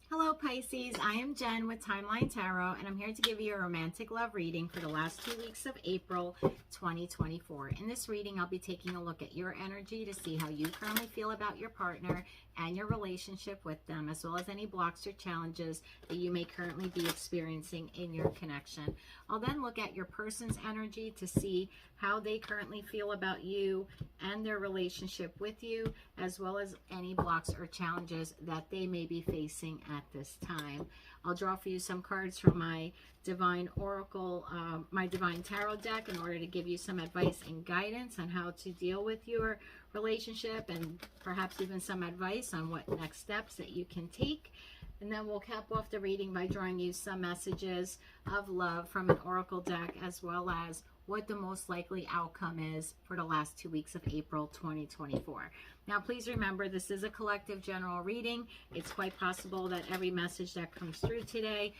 Hello Pisces, I am Jen with Timeline Tarot, and I'm here to give you a romantic love reading for the last 2 weeks of April 2024. In this reading, I'll be taking a look at your energy to see how you currently feel about your partner and your relationship with them, as well as any blocks or challenges that you may currently be experiencing in your connection. I'll then look at your person's energy to see how they currently feel about you and their relationship with you, as well as any blocks or challenges that they may be facing at this time. I'll draw for you some cards from my Divine Oracle, my Divine Tarot deck, in order to give you some advice and guidance on how to deal with your relationship, and perhaps even some advice on what next steps that you can take. And then we'll cap off the reading by drawing you some messages of love from an Oracle deck, as well as what the most likely outcome is for the last 2 weeks of April 2024. Now, please remember, this is a collective general reading. It's quite possible that every message that comes through today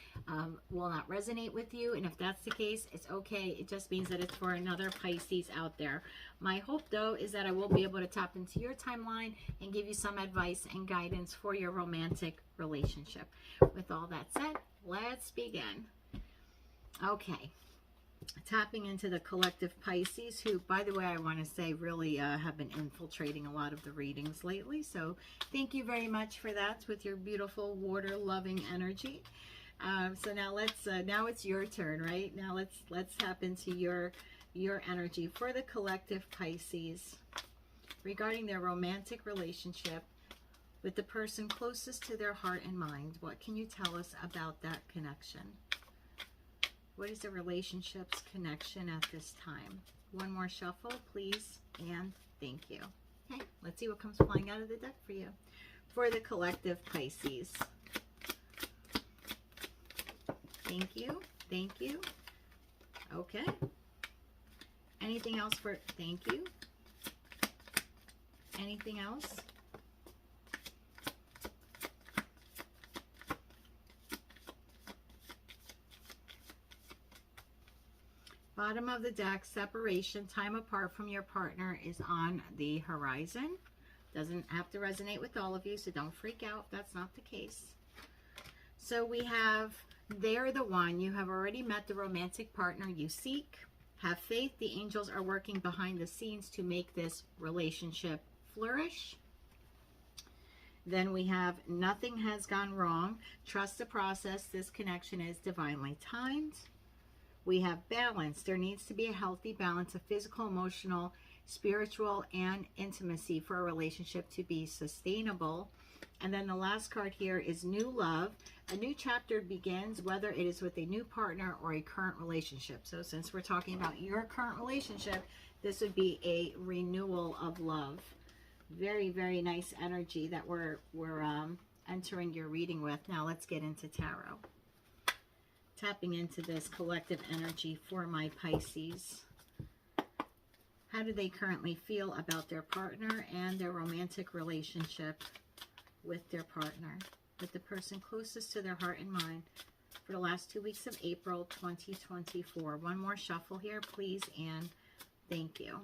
will not resonate with you. And if that's the case, it's okay. It just means that it's for another Pisces out there. My hope, though, is that I will be able to tap into your timeline and give you some advice and guidance for your romantic relationship. With all that said, let's begin. Okay. Tapping into the collective Pisces, who, by the way, I want to say really have been infiltrating a lot of the readings lately. So thank you very much for that with your beautiful water-loving energy. So now now it's your turn, right? Now let's tap into your energy for the collective Pisces regarding their romantic relationship with the person closest to their heart and mind. What can you tell us about that connection? What is the relationship's connection at this time? One more shuffle, please, and thank you. Okay, let's see what comes flying out of the deck for you. For the collective Pisces. Thank you, thank you. Okay. Anything else for, thank you. Anything else? Bottom of the deck, separation, time apart from your partner is on the horizon. Doesn't have to resonate with all of you, so don't freak out if that's not the case. So we have, they're the one. You have already met the romantic partner you seek. Have faith. The angels are working behind the scenes to make this relationship flourish. Then we have, nothing has gone wrong. Trust the process. This connection is divinely timed. We have balance. There needs to be a healthy balance of physical, emotional, spiritual, and intimacy for a relationship to be sustainable. And then the last card here is new love. A new chapter begins, whether it is with a new partner or a current relationship. So since we're talking about your current relationship, this would be a renewal of love. Very, very nice energy that we're entering your reading with. Now let's get into tarot. Tapping into this collective energy for my Pisces. How do they currently feel about their partner and their romantic relationship with their partner, with the person closest to their heart and mind for the last 2 weeks of April 2024? One more shuffle here, please, and thank you.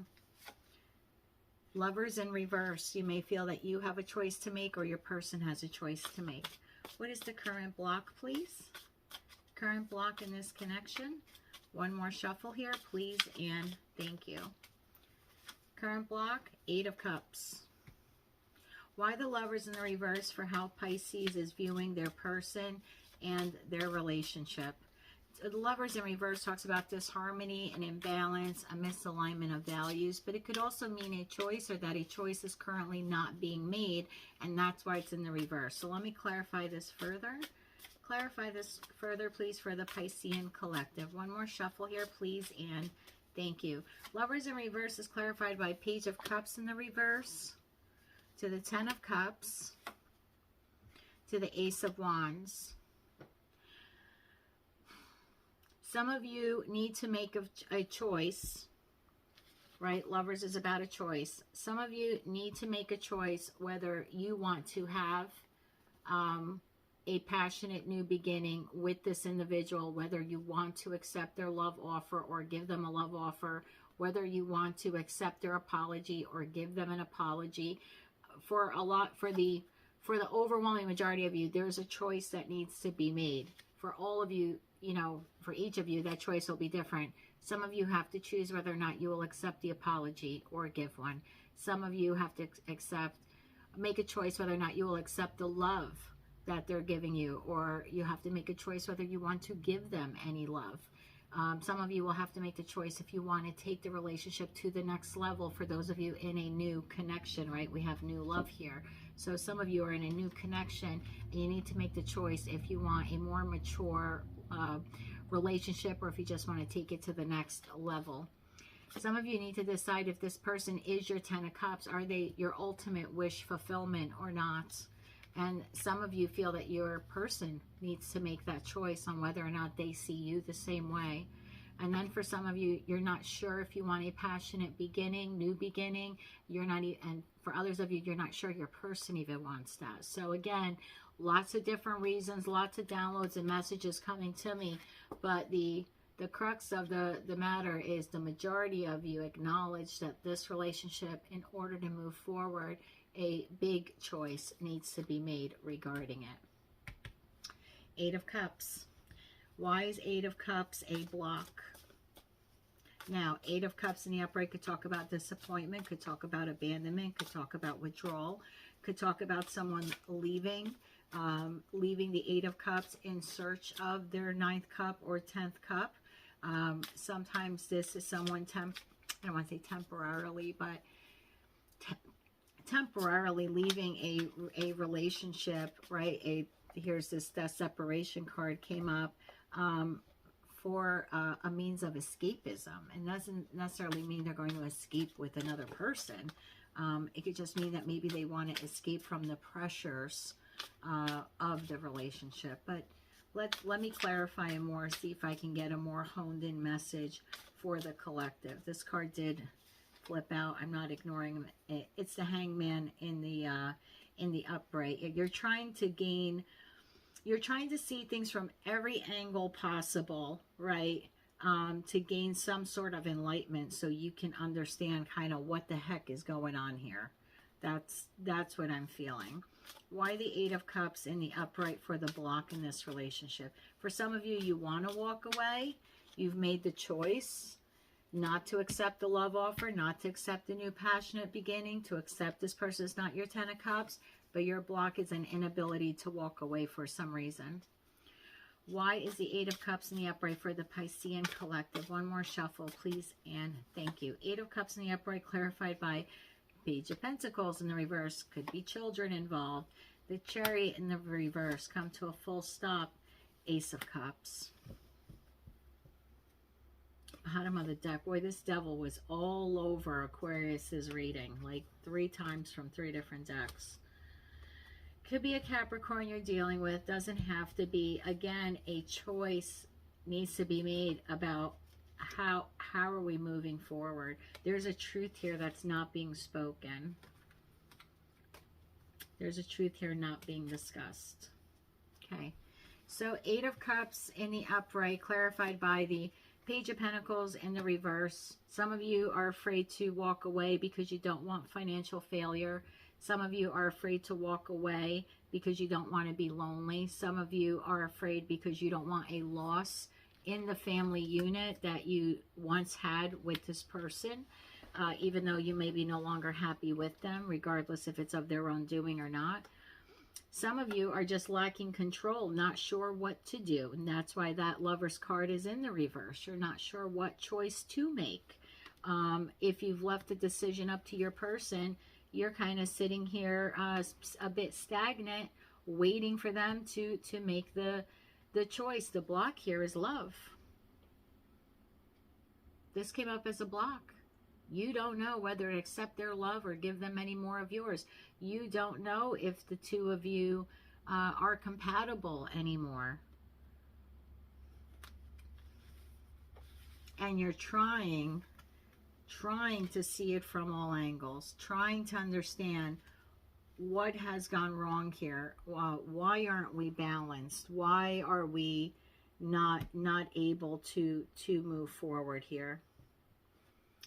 Lovers in reverse. You may feel that you have a choice to make, or your person has a choice to make. What is the current block, please? Current block in this connection. One more shuffle here, please, and thank you. Current block, 8 of Cups. Why the Lovers in the reverse for how Pisces is viewing their person and their relationship. The Lovers in reverse talks about disharmony and imbalance, a misalignment of values, but it could also mean a choice, or that a choice is currently not being made, and that's why it's in the reverse. So let me clarify this further. Clarify this further, please, for the Piscean collective. One more shuffle here, please, and thank you. Lovers in reverse is clarified by Page of Cups in the reverse, to the 10 of Cups, to the Ace of Wands. Some of you need to make a choice, right? Lovers is about a choice. Some of you need to make a choice whether you want to have a passionate new beginning with this individual, whether you want to accept their love offer or give them a love offer, whether you want to accept their apology or give them an apology. For for the overwhelming majority of you, there's a choice that needs to be made. For all of you, you know, for each of you, that choice will be different. Some of you have to choose whether or not you will accept the apology or give one. Some of you have to make a choice whether or not you will accept the love that they're giving you, or you have to make a choice whether you want to give them any love. Some of you will have to make the choice if you want to take the relationship to the next level. For those of you in a new connection, right? We have new love here. So some of you are in a new connection, and you need to make the choice if you want a more mature relationship, or if you just want to take it to the next level. Some of you need to decide if this person is your Ten of Cups. Are they your ultimate wish fulfillment or not? And some of you feel that your person needs to make that choice on whether or not they see you the same way. And then for some of you, you're not sure if you want a passionate beginning, new beginning. You're not, and for others of you, you're not sure your person even wants that. So again, lots of different reasons, lots of downloads and messages coming to me. But the crux of the matter is the majority of you acknowledge that this relationship, in order to move forward, a big choice needs to be made regarding it. Eight of Cups. Why is Eight of Cups a block? Now, Eight of Cups in the upright could talk about disappointment, could talk about abandonment, could talk about withdrawal, could talk about someone leaving, leaving the Eight of Cups in search of their 9th cup or 10th cup. Sometimes this is someone, I don't want to say temporarily, but temporarily leaving a relationship, right? Here's this separation card came up for a means of escapism. And doesn't necessarily mean they're going to escape with another person. It could just mean that maybe they want to escape from the pressures of the relationship. But let me clarify more, see if I can get a more honed in message for the collective. This card did flip out. I'm not ignoring it. It's the Hangman in the upright. You're trying to see things from every angle possible, right? To gain some sort of enlightenment so you can understand kind of what the heck is going on here. That's what I'm feeling. Why the Eight of Cups in the upright for the block in this relationship? For some of you, you want to walk away. You've made the choice not to accept the love offer, not to accept the new passionate beginning, to accept this person is not your Ten of Cups, but your block is an inability to walk away for some reason. Why is the Eight of Cups in the upright for the Piscean collective? One more shuffle, please, and thank you. Eight of Cups in the upright clarified by Page of Pentacles in the reverse. Could be children involved. The Chariot in the reverse. Come to a full stop. Ace of Cups. Bottom of the deck. Boy, this devil was all over Aquarius's reading. Like 3 times from 3 different decks. Could be a Capricorn you're dealing with. Doesn't have to be. Again, a choice needs to be made about how are we moving forward. There's a truth here that's not being spoken. There's a truth here not being discussed. Okay. So 8 of Cups in the upright clarified by the Page of Pentacles in the reverse. Some of you are afraid to walk away because you don't want financial failure. Some of you are afraid to walk away because you don't want to be lonely. Some of you are afraid because you don't want a loss in the family unit that you once had with this person, even though you may be no longer happy with them, regardless if it's of their own doing or not. Some of you are just lacking control, not sure what to do, and that's why that Lover's card is in the reverse. You're not sure what choice to make. If you've left the decision up to your person, you're kind of sitting here a bit stagnant, waiting for them to make the choice. The block here is love. This came up as a block. You don't know whether to accept their love or give them any more of yours. You don't know if the two of you are compatible anymore. And you're trying to see it from all angles, trying to understand what has gone wrong here. Why aren't we balanced? Why are we not able to move forward here?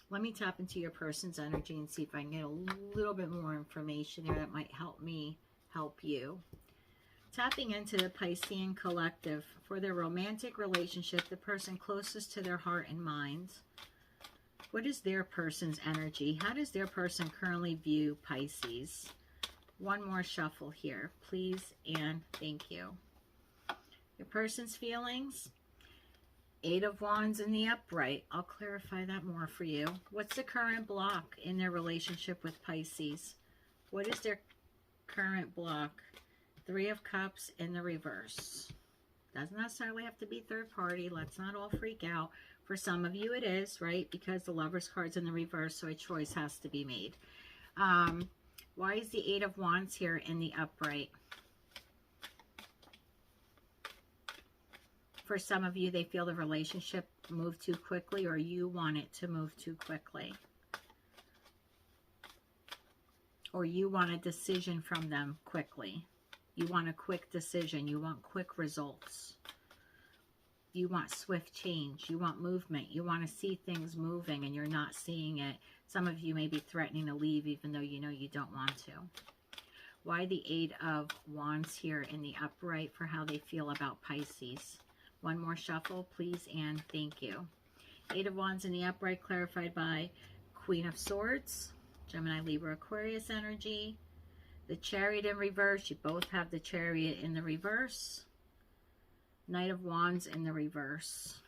Let me tap into your person's energy and see if I can get a little bit more information there that might help me help you. Tapping into the Piscean collective for their romantic relationship, the person closest to their heart and mind. What is their person's energy? How does their person currently view Pisces? One more shuffle here, please and thank you. Your person's feelings. 8 of Wands in the upright. I'll clarify that more for you. What's the current block in their relationship with Pisces? What is their current block? 3 of Cups in the reverse. Doesn't necessarily have to be third party. Let's not all freak out. For some of you it is, right? Because the Lover's card's in the reverse, so a choice has to be made. Why is the 8 of Wands here in the upright? For some of you, they feel the relationship moved too quickly, or you want it to move too quickly. Or you want a decision from them quickly. You want a quick decision. You want quick results. You want swift change. You want movement. You want to see things moving and you're not seeing it. Some of you may be threatening to leave even though you know you don't want to. Why the 8 of Wands here in the upright for how they feel about Pisces? One more shuffle, please, and thank you. 8 of Wands in the upright, clarified by Queen of Swords, Gemini, Libra, Aquarius energy. The Chariot in reverse. You both have the Chariot in the reverse. Knight of Wands in the reverse.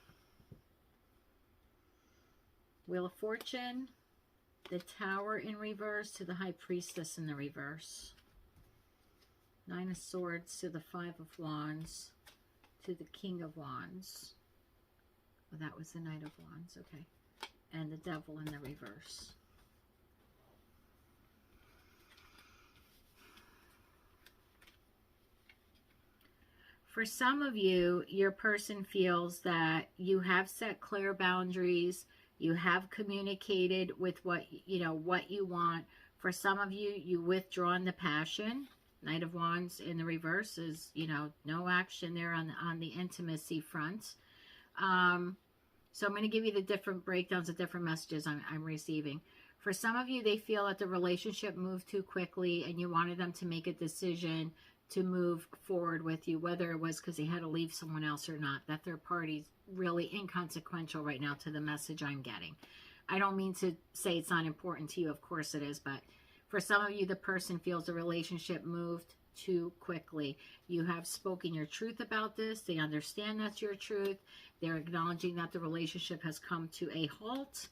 Wheel of Fortune. The Tower in reverse to the High Priestess in the reverse. 9 of Swords to the 5 of Wands to the King of Wands. Oh, that was the Knight of Wands. Okay. And the Devil in the reverse. For some of you, your person feels that you have set clear boundaries. You have communicated with what you want. For some of you, you withdrawn the passion. Knight of Wands in the reverse is, no action there on the intimacy front. So I'm going to give you the different breakdowns, the different messages I'm receiving. For some of you, they feel that the relationship moved too quickly and you wanted them to make a decision to move forward with you, whether it was because they had to leave someone else or not. That third party's really inconsequential right now to the message I'm getting. I don't mean to say it's not important to you. Of course it is. But for some of you, the person feels the relationship moved too quickly. You have spoken your truth about this. They understand that's your truth. They're acknowledging that the relationship has come to a halt.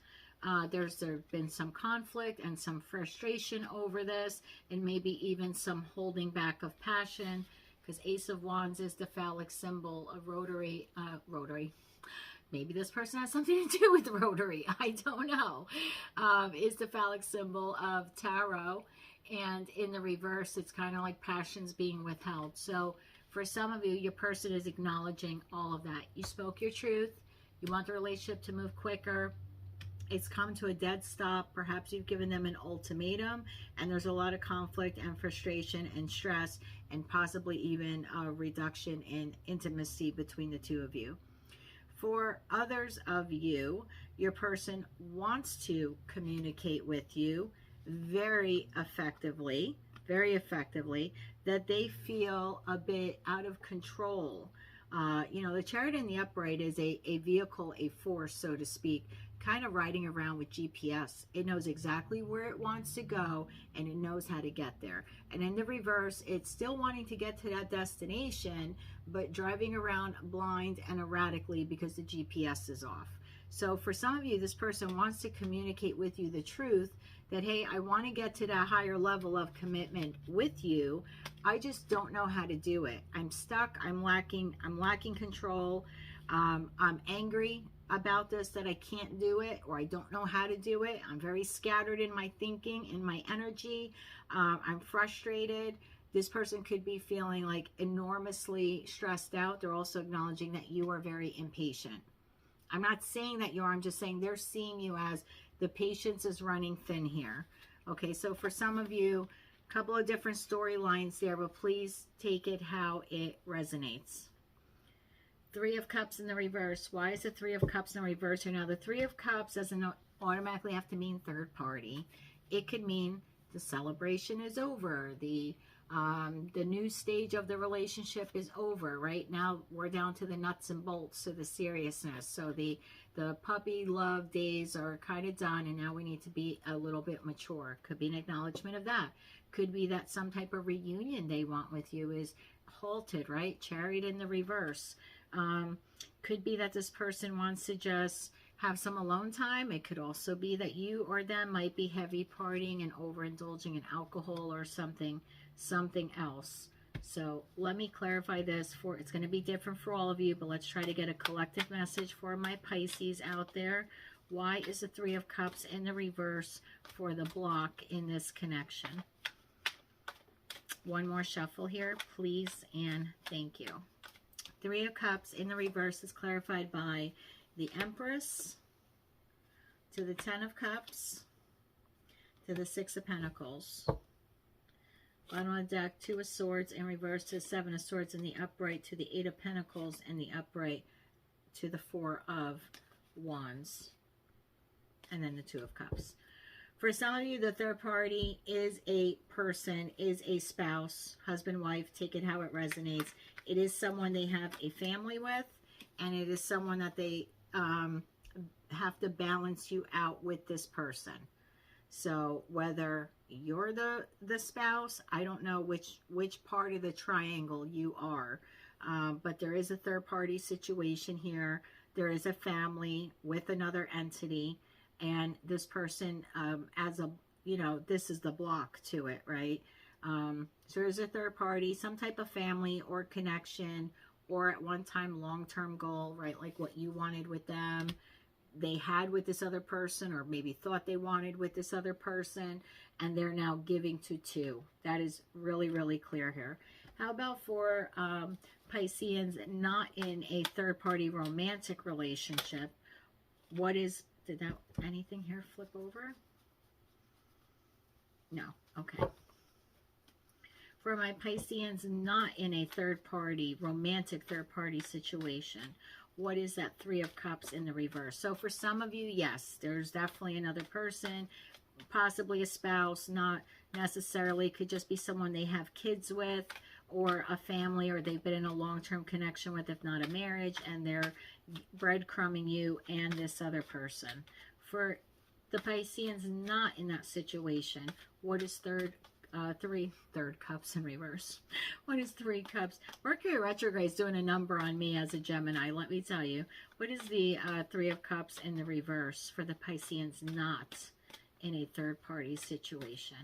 There's been some conflict and some frustration over this, and maybe even some holding back of passion, because Ace of Wands is the phallic symbol of rotary. Maybe this person has something to do with rotary. I don't know. Is the phallic symbol of tarot, and in the reverse, it's kind of like passions being withheld. So for some of you, your person is acknowledging all of that. You spoke your truth. You want the relationship to move quicker. It's come to a dead stop. Perhaps you've given them an ultimatum, and there's a lot of conflict and frustration and stress, and possibly even a reduction in intimacy between the two of you. For others of you, your person wants to communicate with you very effectively, that they feel a bit out of control. The Chariot in the upright is a vehicle, a force, so to speak, kind of riding around with GPS. It knows exactly where it wants to go, and it knows how to get there. And in the reverse, it's still wanting to get to that destination, but driving around blind and erratically because the GPS is off. So for some of you, this person wants to communicate with you the truth that, hey, I want to get to that higher level of commitment with you. I just don't know how to do it. I'm stuck. I'm lacking control. I'm angry about this, that I can't do it, or I don't know how to do it. I'm very scattered in my thinking, in my energy. I'm frustrated. This person could be feeling like enormously stressed out. They're also acknowledging that you are very impatient. I'm not saying that you are. I'm just saying they're seeing you as the patience is running thin here. Okay, so for some of you, a couple of different storylines there, but please take it how it resonates. 3 of Cups in the reverse. Why is the 3 of Cups in the reverse here? Now, the 3 of Cups doesn't automatically have to mean third party. It could mean the celebration is over. The The new stage of the relationship is over. Right now, we're down to the nuts and bolts, so the seriousness. So the puppy love days are kind of done, and now we need to be a little bit mature. Could be an acknowledgement of that. Could be that some type of reunion they want with you is halted, right? Chariot in the reverse. Could be that this person wants to just have some alone time. It could also be that you or them might be heavy partying and overindulging in alcohol or something else. So let me clarify this. It's going to be different for all of you, but let's try to get a collective message for my Pisces out there. Why is the Three of Cups in the reverse for the block in this connection? One more shuffle here, please, and thank you. Three of Cups in the reverse is clarified by the Empress, to the Ten of Cups, to the Six of Pentacles. Bottom of the deck, Two of Swords in reverse to the Seven of Swords in the upright, to the Eight of Pentacles in the upright, to the Four of Wands, and then the Two of Cups. For some of you, the third party is a person, is a spouse, husband, wife, take it how it resonates. It is someone they have a family with, and it is someone that they have to balance you out with this person. So whether you're the spouse, I don't know which part of the triangle you are, but there is a third party situation here. There is a family with another entity, and this person as a, this is the block to it, right? So there's a third party, some type of family or connection, or at one time long-term goal, right? Like what you wanted with them, they had with this other person, or maybe thought they wanted with this other person, and they're now giving to two. That is really, really clear here. How about for Pisceans not in a third-party romantic relationship? What is, did that, anything here flip over? No, okay. For my Pisceans not in a third-party, romantic third-party situation, what is that Three of Cups in the reverse? So for some of you, yes, there's definitely another person, possibly a spouse, not necessarily, could just be someone they have kids with, or a family, or they've been in a long-term connection with, if not a marriage, and they're breadcrumbing you and this other person. For the Pisceans not in that situation, what is three cups in reverse? What is Three Cups? Mercury retrograde is doing a number on me as a Gemini, let me tell you. What is the Three of Cups in the reverse for the Pisceans not in a third-party situation?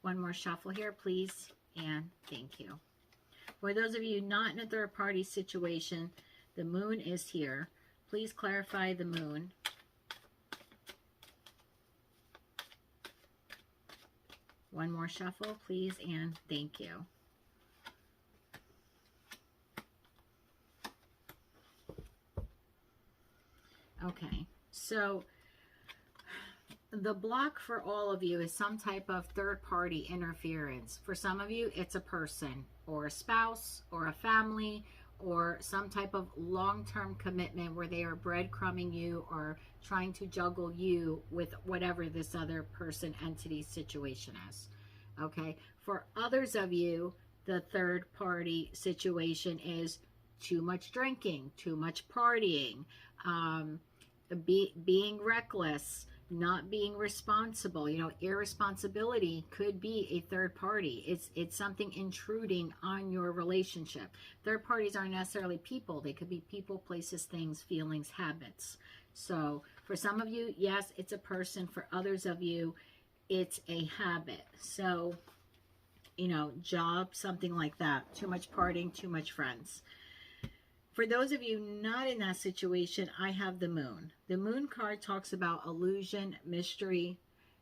One more shuffle here, please, and thank you. For those of you not in a third-party situation, the moon is here. Please clarify the moon. One more shuffle, please, and thank you. Okay, so the block for all of you is some type of third-party interference. For some of you, it's a person, or a spouse, or a family, or some type of long-term commitment where they are breadcrumbing you or trying to juggle you with whatever this other person, entity, situation is. Okay, for others of you, the third-party situation is too much drinking, too much partying, being reckless, not being responsible. Irresponsibility could be a third party. It's something intruding on your relationship. Third parties aren't necessarily people. They could be people, places, things, feelings, habits. So for some of you, yes, it's a person. For others of you, it's a habit. So, job, something like that. Too much partying, too much friends. For those of you not in that situation, I have the moon. The moon card talks about illusion, mystery,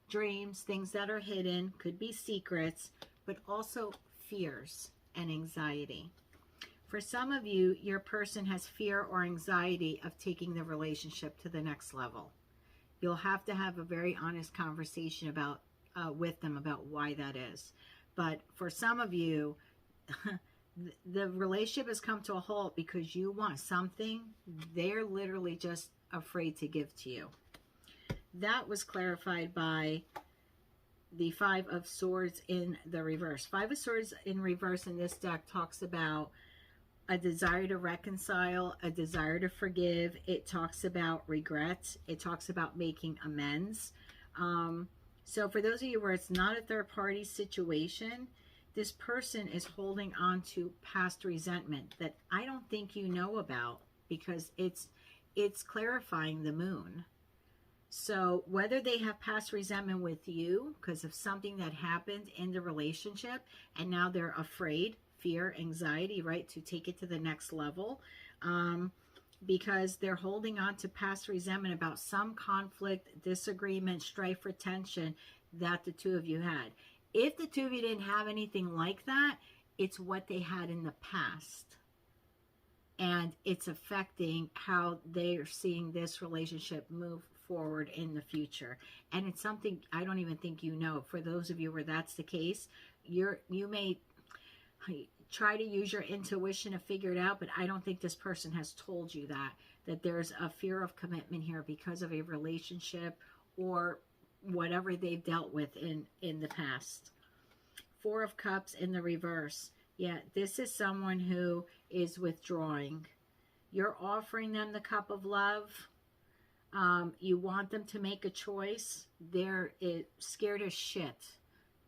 dreams, things that are hidden, could be secrets, but also fears and anxiety. For some of you, your person has fear or anxiety of taking the relationship to the next level. You'll have to have a very honest conversation about with them about why that is. But for some of you, the relationship has come to a halt because you want something they're literally just afraid to give to you. That was clarified by the Five of Swords in the reverse. Five of Swords in reverse in this deck talks about a desire to reconcile, a desire to forgive. It talks about regret. It talks about making amends. So for those of you where it's not a third-party situation, this person is holding on to past resentment that I don't think you know about, because it's clarifying the moon. So whether they have past resentment with you because of something that happened in the relationship, and now they're afraid, fear, anxiety, right, to take it to the next level, because they're holding on to past resentment about some conflict, disagreement, strife, or tension that the two of you had. If the two of you didn't have anything like that, it's what they had in the past. And it's affecting how they're seeing this relationship move forward in the future. And it's something I don't even think you know. For those of you where that's the case, you may try to use your intuition to figure it out, but I don't think this person has told you that there's a fear of commitment here because of a relationship or whatever they've dealt with in the past. Four of Cups in the reverse. Yeah, this is someone who is withdrawing. You're offering them the cup of love. You want them to make a choice. They're scared as shit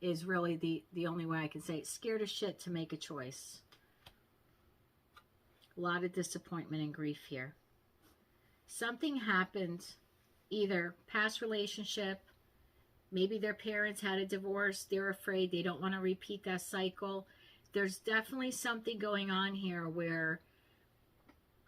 is really the only way I can say it. Scared as shit to make a choice. A lot of disappointment and grief here. Something happened, either past relationship, maybe their parents had a divorce, they're afraid, they don't want to repeat that cycle. There's definitely something going on here where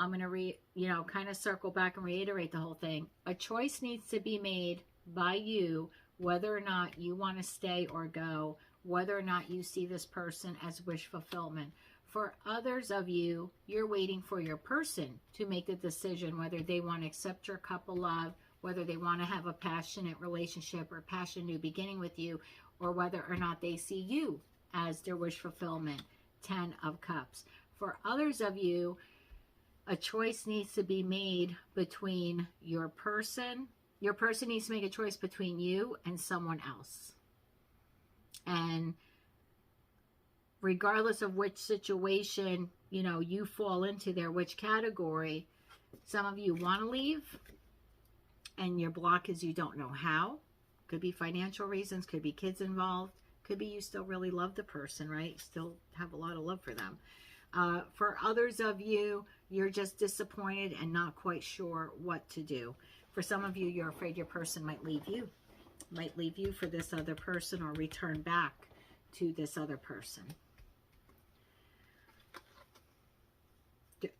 I'm going to kind of circle back and reiterate the whole thing. A choice needs to be made by you, whether or not you want to stay or go, whether or not you see this person as wish fulfillment. For others of you, you're waiting for your person to make the decision whether they want to accept your cup of love, whether they want to have a passionate relationship or passionate new beginning with you, or whether or not they see you as their wish fulfillment. 10 of Cups. For others of you, a choice needs to be made between your person. Your person needs to make a choice between you and someone else. And regardless of which situation, you fall into there, which category, some of you want to leave and your block is you don't know how. Could be financial reasons, could be kids involved, could be you still really love the person, right? Still have a lot of love for them. For others of you, you're just disappointed and not quite sure what to do. For some of you, you're afraid your person might leave you for this other person or return back to this other person.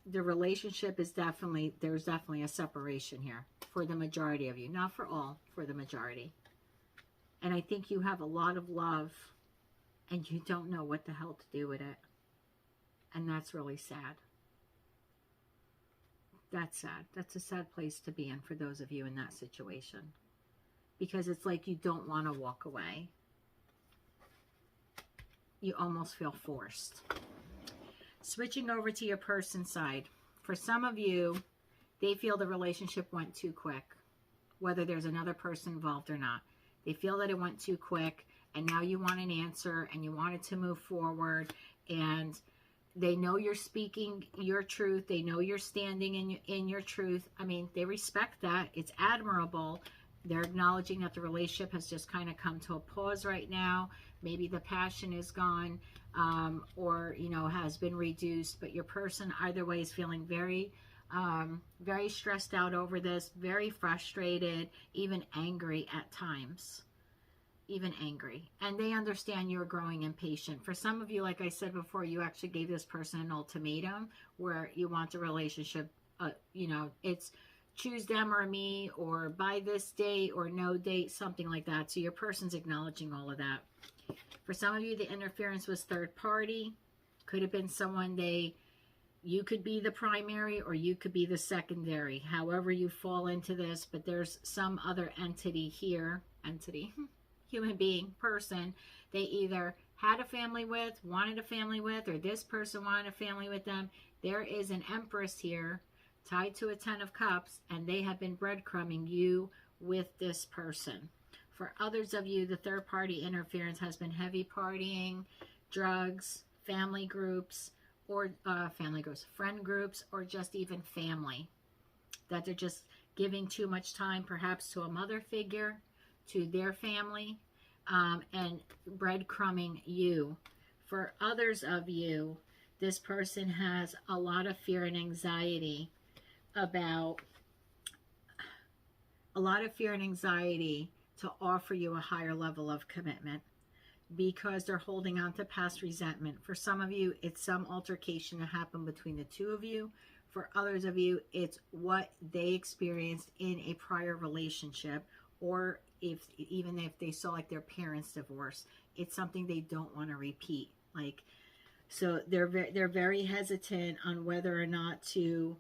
The relationship is there's definitely a separation here for the majority of you. Not for all, for the majority. And I think you have a lot of love and you don't know what the hell to do with it. And that's really sad. That's sad. That's a sad place to be in for those of you in that situation. Because it's like you don't want to walk away. You almost feel forced. Switching over to your person side. For some of you, they feel the relationship went too quick. Whether there's another person involved or not. They feel that it went too quick. And now you want an answer. And you want it to move forward. And they know you're speaking your truth. They know you're standing in your truth. I mean, they respect that. It's admirable. They're acknowledging that the relationship has just kind of come to a pause right now. Maybe the passion is gone or, has been reduced. But your person, either way, is feeling very, very stressed out over this, very frustrated, even angry at times. Even angry. And they understand you're growing impatient. For some of you, like I said before, you actually gave this person an ultimatum where you want the relationship, it's choose them or me, or by this date or no date, something like that. So your person's acknowledging all of that. For some of you, the interference was third party. Could have been someone you could be the primary or you could be the secondary, however you fall into this, but there's some other entity here, human being, person, they either had a family with, wanted a family with, or this person wanted a family with them. There is an Empress here tied to a 10 of Cups, and they have been breadcrumbing you with this person. For others of you, the third party interference has been heavy partying, drugs, family groups, or friend groups, or just even family. That they're just giving too much time perhaps to a mother figure, to their family, and breadcrumbing you. For others of you, this person has a lot of fear and anxiety to offer you a higher level of commitment, because they're holding on to past resentment. For some of you, it's some altercation that happened between the two of you. For others of you, it's what they experienced in a prior relationship, or even if they saw like their parents divorce, it's something they don't want to repeat. Like, so they're very hesitant on whether or not to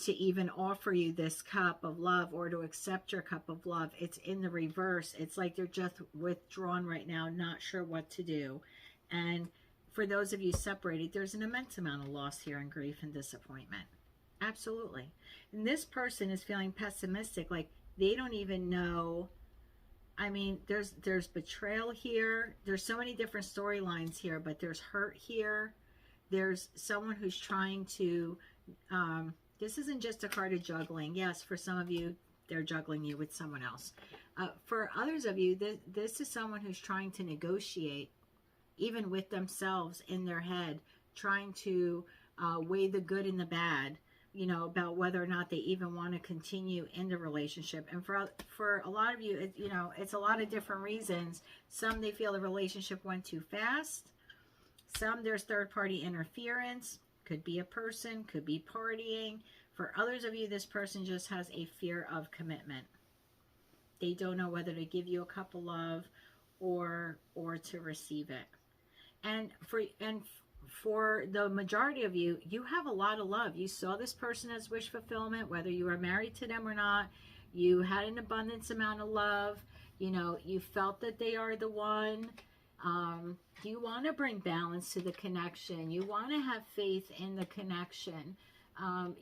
even offer you this cup of love, or to accept your cup of love. It's in the reverse. It's like they're just withdrawn right now, not sure what to do. And for those of you separated, there's an immense amount of loss here, and grief and disappointment. Absolutely. And this person is feeling pessimistic, like they don't even know. I mean, there's betrayal here. There's so many different storylines here, but there's hurt here. There's someone who's trying to, this isn't just a card of juggling. Yes, for some of you, they're juggling you with someone else. For others of you, this is someone who's trying to negotiate, even with themselves in their head, trying to weigh the good and the bad, you know, about whether or not they even want to continue in the relationship. And for a lot of you, you know, it's a lot of different reasons. Some, they feel the relationship went too fast. Some, there's third-party interference. Could be a person, could be partying. For others of you, this person just has a fear of commitment. They don't know whether to give you a cup of love or to receive it. And for the majority of you, you have a lot of love. You saw this person as wish fulfillment, whether you were married to them or not. You had an abundance amount of love. You know, you felt that they are the one. You want to bring balance to the connection. You want to have faith in the connection.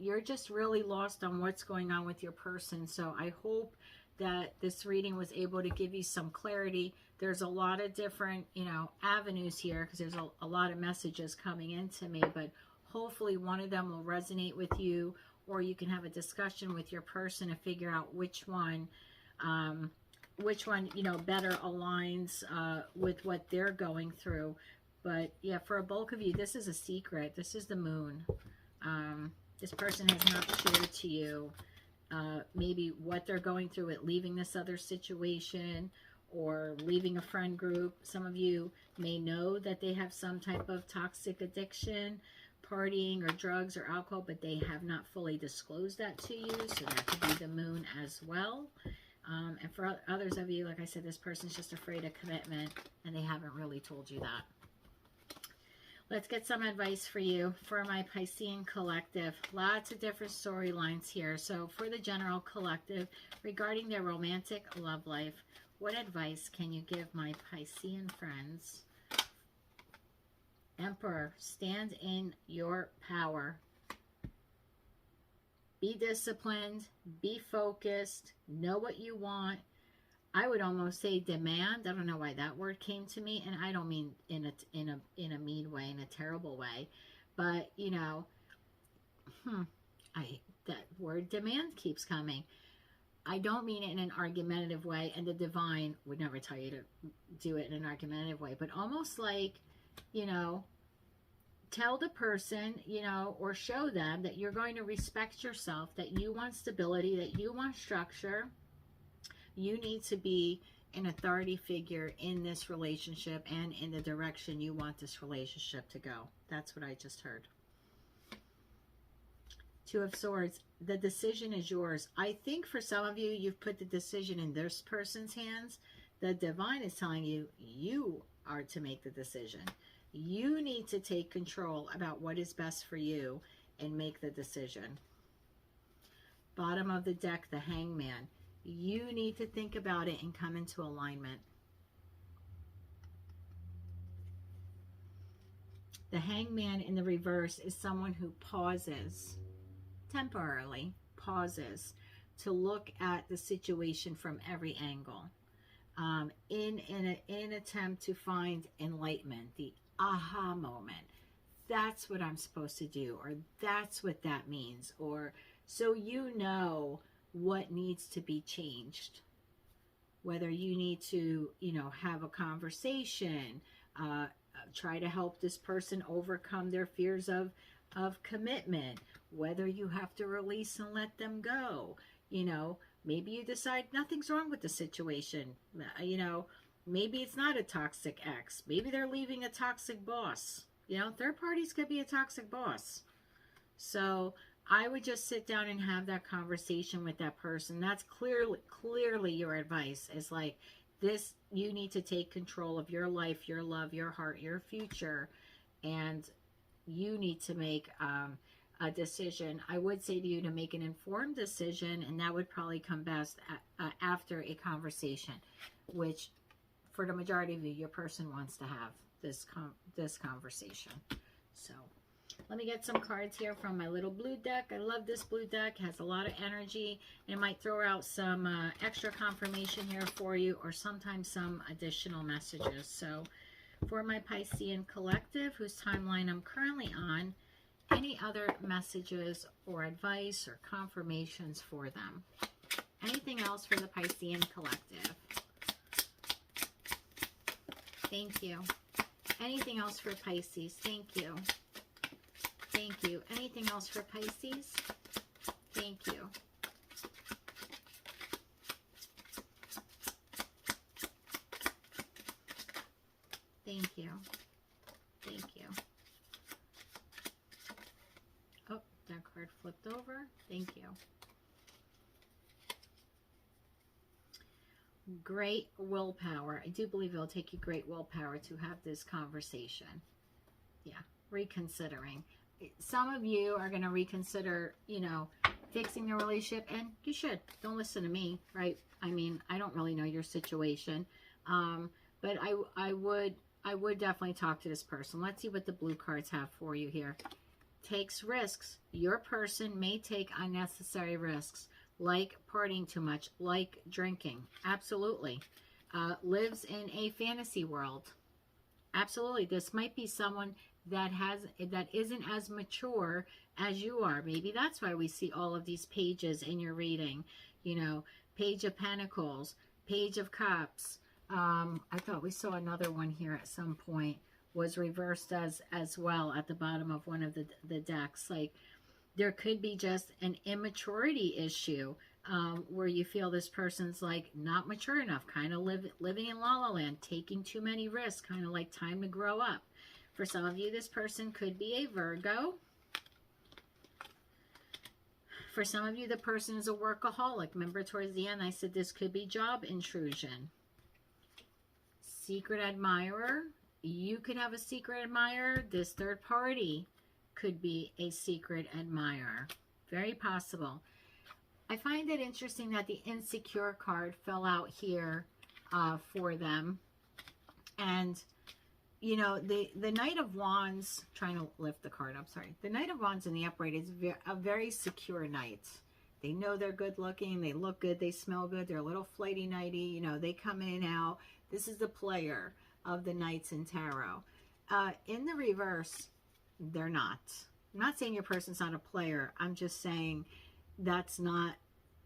You're just really lost on what's going on with your person. So I hope that this reading was able to give you some clarity. There's a lot of different, you know, avenues here, because there's a lot of messages coming into me, but hopefully one of them will resonate with you, or you can have a discussion with your person to figure out which one, you know, better aligns with what they're going through. But yeah, for a bulk of you, this is a secret. This is the moon. This person has not shared to you maybe what they're going through with leaving this other situation or leaving a friend group. Some of you may know that they have some type of toxic addiction, partying or drugs or alcohol, but they have not fully disclosed that to you. So that could be the moon as well. And for others of you, like I said, this person's just afraid of commitment, and they haven't really told you that. Let's get some advice for you for my Piscean collective. Lots of different storylines here. So for the general collective, regarding their romantic love life, what advice can you give my Piscean friends? Emperor, stand in your power. Be disciplined, be focused, know what you want. I would almost say demand. I don't know why that word came to me, and I don't mean in a mean way, in a terrible way, but you know, that word demand keeps coming. I don't mean it in an argumentative way, and the divine would never tell you to do it in an argumentative way, but almost like, you know, tell the person, you know, or show them that you're going to respect yourself, that you want stability, that you want structure. You need to be an authority figure in this relationship and in the direction you want this relationship to go. That's what I just heard. Two of Swords. The decision is yours. I think for some of you, you've put the decision in this person's hands. The divine is telling you, you are to make the decision. You need to take control about what is best for you and make the decision. Bottom of the deck, the Hangman. You need to think about it and come into alignment. The Hangman in the reverse is someone who pauses, temporarily pauses, to look at the situation from every angle, in an attempt to find enlightenment, the aha moment. That's what I'm supposed to do, or that's what that means, or so you know what needs to be changed. Whether you need to, you know, have a conversation, try to help this person overcome their fears of commitment, whether you have to release and let them go. You know, maybe you decide nothing's wrong with the situation. You know, maybe it's not a toxic ex. Maybe they're leaving a toxic boss. You know, third parties could be a toxic boss. So I would just sit down and have that conversation with that person. That's clearly your advice. Is like, this, you need to take control of your life, your love, your heart, your future, and you need to make a decision. I would say to you to make an informed decision, and that would probably come best after a conversation, which for the majority of you, your person wants to have this conversation. So let me get some cards here from my little blue deck. I love this blue deck. It has a lot of energy. And it might throw out some extra confirmation here for you, or sometimes some additional messages. So for my Piscean collective, whose timeline I'm currently on, any other messages or advice or confirmations for them? Anything else for the Piscean collective? Thank you. Anything else for Pisces? Thank you. Thank you. Anything else for Pisces? Thank you. Thank you. Thank you. Oh, that card flipped over. Thank you. Great willpower. I do believe it'll take you great willpower to have this conversation. Yeah, reconsidering. Some of you are going to reconsider, you know, fixing the relationship, and you should. Don't listen to me, right? I mean, I don't really know your situation, but I would definitely talk to this person. Let's see what the blue cards have for you here. Takes risks. Your person may take unnecessary risks, like partying too much, like drinking. Absolutely. Lives in a fantasy world. Absolutely. This might be someone that isn't as mature as you are. Maybe that's why we see all of these pages in your reading. You know, Page of Pentacles, Page of Cups. I thought we saw another one here at some point, was reversed as well at the bottom of one of the decks. Like, there could be just an immaturity issue, where you feel this person's like not mature enough, kind of living in la la land, taking too many risks, kind of like time to grow up. For some of you, this person could be a Virgo. For some of you, the person is a workaholic. Remember, towards the end, I said this could be job intrusion. Secret admirer. You could have a secret admirer. This third party could be a secret admirer. Very possible. I find it interesting that the insecure card fell out here for them. And you know, the Knight of Wands, trying to lift the card up, sorry. The Knight of Wands in the upright is a very secure knight. They know they're good looking, they look good, they smell good, they're a little flighty nighty, you know, they come in and out. This is the player of the Knights in Tarot. In the reverse, they're not. I'm not saying your person's not a player. I'm just saying that's not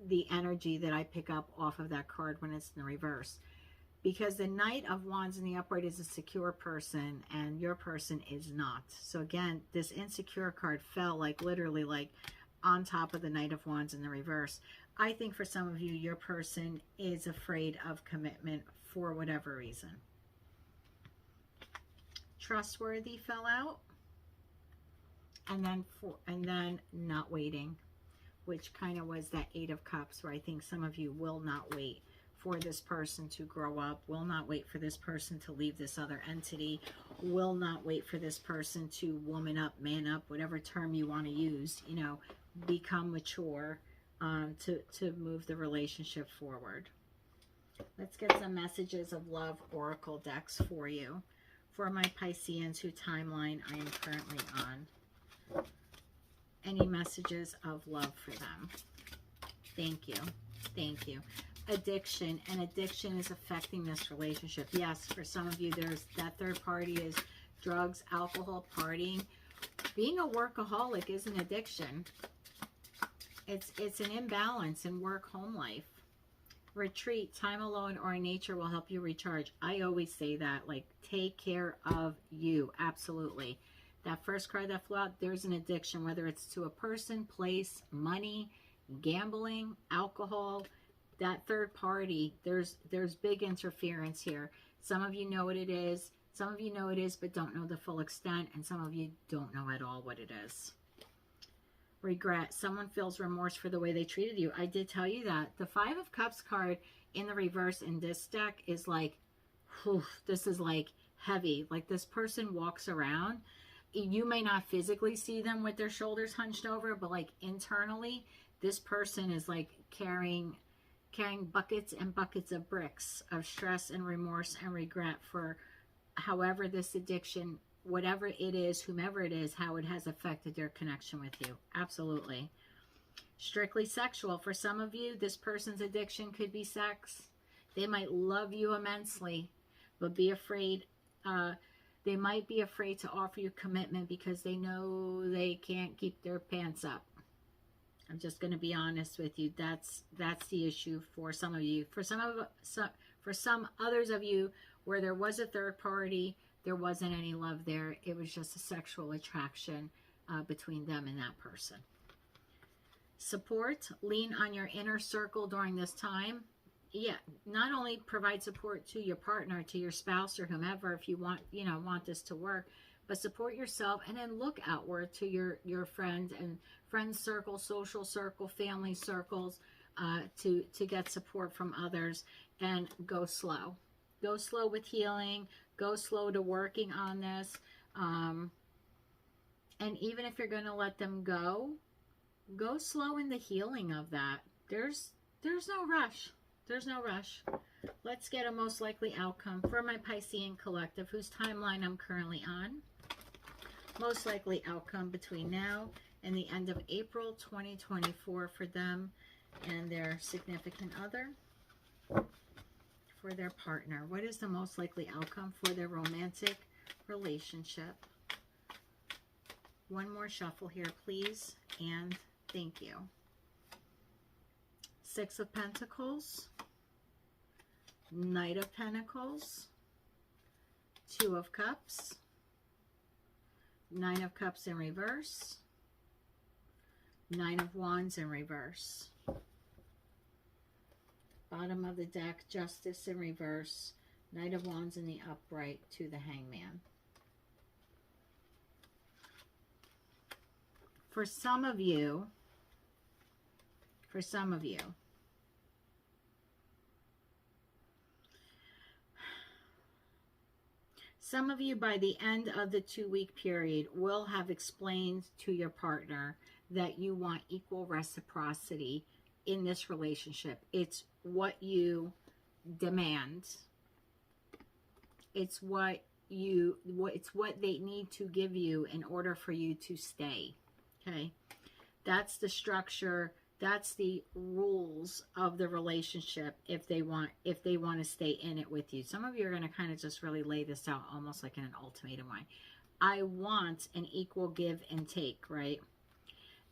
the energy that I pick up off of that card when it's in the reverse. Because the Knight of Wands in the upright is a secure person, and your person is not. So again, this insecure card fell like literally like on top of the Knight of Wands in the reverse. I think for some of you, your person is afraid of commitment for whatever reason. Trustworthy fell out. And then not waiting, which kind of was that Eight of Cups, where I think some of you will not wait for this person to grow up, will not wait for this person to leave this other entity, will not wait for this person to woman up, man up, whatever term you want to use, you know, become mature, to move the relationship forward. Let's get some messages of love oracle decks for you, for my Pisceans whose timeline I am currently on. Any messages of love for them? Thank you. Thank you. Addiction, and addiction is affecting this relationship. Yes, for some of you, there's that third party is drugs, alcohol, partying. Being a workaholic is an addiction. It's an imbalance in work-home life. Retreat, time alone or in nature will help you recharge. I always say that, like, take care of you. Absolutely. That first card that flew out, there's an addiction, whether it's to a person, place, money, gambling, alcohol, that third party. There's big interference here. Some of you know what it is. Some of you know it is, but don't know the full extent. And some of you don't know at all what it is. Regret. Someone feels remorse for the way they treated you. I did tell you that. The Five of Cups card in the reverse in this deck is like, whew, this is like heavy. Like this person walks around. You may not physically see them with their shoulders hunched over, but like internally, this person is like carrying buckets and buckets of bricks of stress and remorse and regret for however this addiction, whatever it is, whomever it is, how it has affected their connection with you. Absolutely. Strictly sexual. For some of you, this person's addiction could be sex. They might love you immensely, but be afraid. They might be afraid to offer you commitment because they know they can't keep their pants up. I'm just going to be honest with you. That's the issue for some of you. For some others of you, where there was a third party, there wasn't any love there. It was just a sexual attraction between them and that person. Support. Lean on your inner circle during this time. Yeah, not only provide support to your partner, to your spouse or whomever, if you want, want this to work, but support yourself and then look outward to your friend and friends circle, social circle, family circles, to get support from others, and go slow. Go slow with healing. Go slow to working on this. And even if you're going to let them go slow in the healing of that. There's no rush. There's no rush. Let's get a most likely outcome for my Piscean collective, whose timeline I'm currently on. Most likely outcome between now and the end of April 2024 for them and their significant other, for their partner. What is the most likely outcome for their romantic relationship? One more shuffle here, please, and thank you. Six of Pentacles, Knight of Pentacles, Two of Cups, Nine of Cups in reverse, Nine of Wands in reverse. Bottom of the deck, Justice in reverse, Knight of Wands in the upright to the Hangman. For some of you, by the end of the 2-week period will have explained to your partner that you want equal reciprocity in this relationship. It's what you demand. It's what they need to give you in order for you to stay. Okay? That's the structure. That's the rules of the relationship if they want to stay in it with you. Some of you are going to kind of just really lay this out almost like in an ultimatum way. I want an equal give and take, right?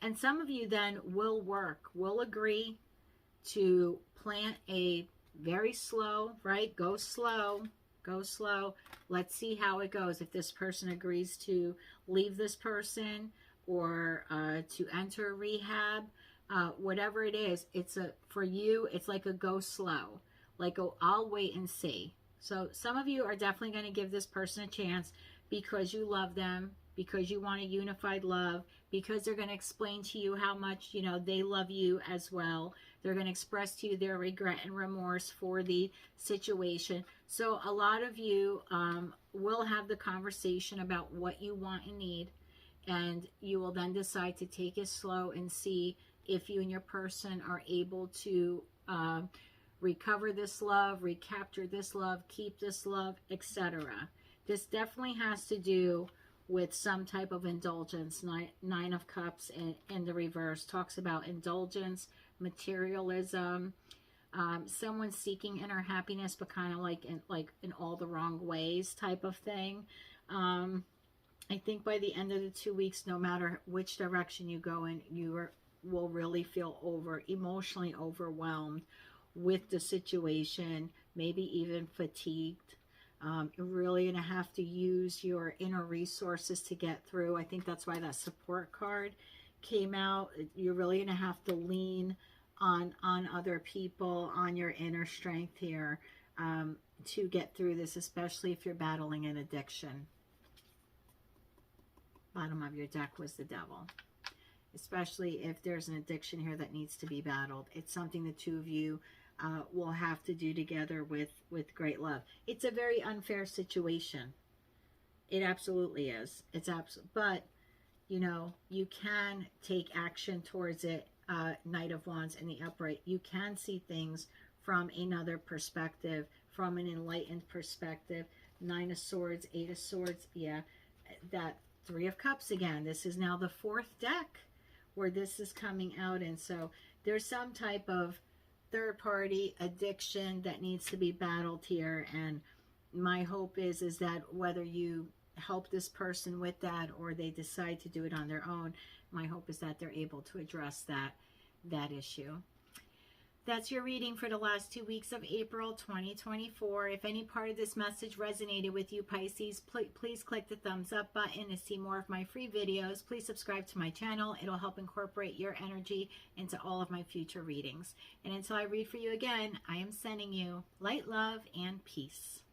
And some of you then will agree to plant a very slow, right? Go slow. Let's see how it goes. If this person agrees to leave this person or to enter rehab, whatever it is, for you, it's like a go slow. Like, I'll wait and see. So some of you are definitely going to give this person a chance because you love them, because you want a unified love, because they're going to explain to you how much, they love you as well. They're going to express to you their regret and remorse for the situation. So a lot of you will have the conversation about what you want and need, and you will then decide to take it slow and see if you and your person are able to recover this love, recapture this love, keep this love, etc. This definitely has to do with some type of indulgence. Nine of Cups in the reverse talks about indulgence, materialism, someone seeking inner happiness, but kind of like in all the wrong ways type of thing. I think by the end of the 2 weeks, no matter which direction you go in, will really feel emotionally overwhelmed with the situation, maybe even fatigued. You're really going to have to use your inner resources to get through. I think that's why that support card came out. You're really going to have to lean on other people, on your inner strength here, to get through this, especially if you're battling an addiction. Bottom of your deck was the Devil. Especially if there's an addiction here that needs to be battled. It's something the two of you will have to do together with great love. It's a very unfair situation. It absolutely is. But, you know, you can take action towards it. Knight of Wands in the upright. You can see things from another perspective, from an enlightened perspective. Nine of Swords, Eight of Swords. Yeah, that Three of Cups again. This is now the fourth deck where this is coming out. And so there's some type of third-party addiction that needs to be battled here. And my hope is that whether you help this person with that or they decide to do it on their own, my hope is that they're able to address that issue. That's your reading for the last 2 weeks of April 2024. If any part of this message resonated with you, Pisces, please click the thumbs up button to see more of my free videos. Please subscribe to my channel. It'll help incorporate your energy into all of my future readings. And until I read for you again, I am sending you light, love, and peace.